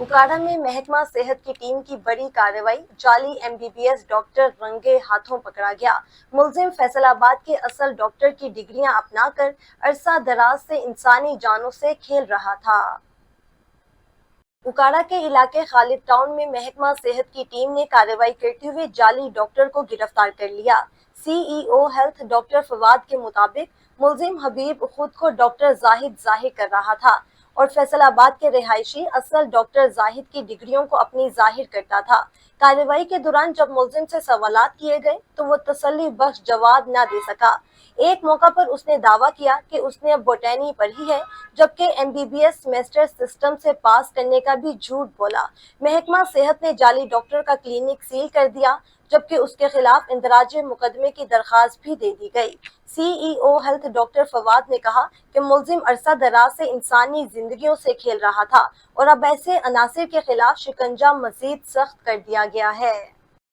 उकाड़ा में महकमा सेहत की टीम की बड़ी कार्रवाई, जाली एमबीबीएस डॉक्टर रंगे हाथों पकड़ा गया। मुलजिम फैसलाबाद के असल डॉक्टर की डिग्रियां अपनाकर अरसा दराज से इंसानी जानों से खेल रहा था। उकाड़ा के इलाके खालिद टाउन में महकमा सेहत की टीम ने कार्रवाई करते हुए जाली डॉक्टर को गिरफ्तार कर लिया। सीईओ हेल्थ डॉक्टर फवाद के मुताबिक मुलजिम हबीब खुद को डॉक्टर जाहिद जाहिर कर रहा था और फैसलाबाद के रिहायशी असल डॉक्टर जाहिद की डिग्रियों को अपनी जाहिर करता था। कार्रवाई के दौरान जब मुलजिम से सवालात किए गए तो वो तसल्ली बख्श जवाब न दे सका। एक मौका पर उसने दावा किया कि उसने अब बोटैनी पढ़ी है, जबकि एमबीबीएस सेमेस्टर सिस्टम से पास करने का भी झूठ बोला। महकमा सेहत ने जाली डॉक्टर का क्लिनिक सील कर दिया, जबकि उसके खिलाफ इंदराज मुकदमे की दरखास्त भी दे दी गई। सीईओ हेल्थ डॉक्टर फवाद ने कहा कि मुलजिम अरसा दराज से इंसानी जिंदगियों से खेल रहा था और अब ऐसे अनासिर के खिलाफ शिकंजा मजीद सख्त कर दिया गया है।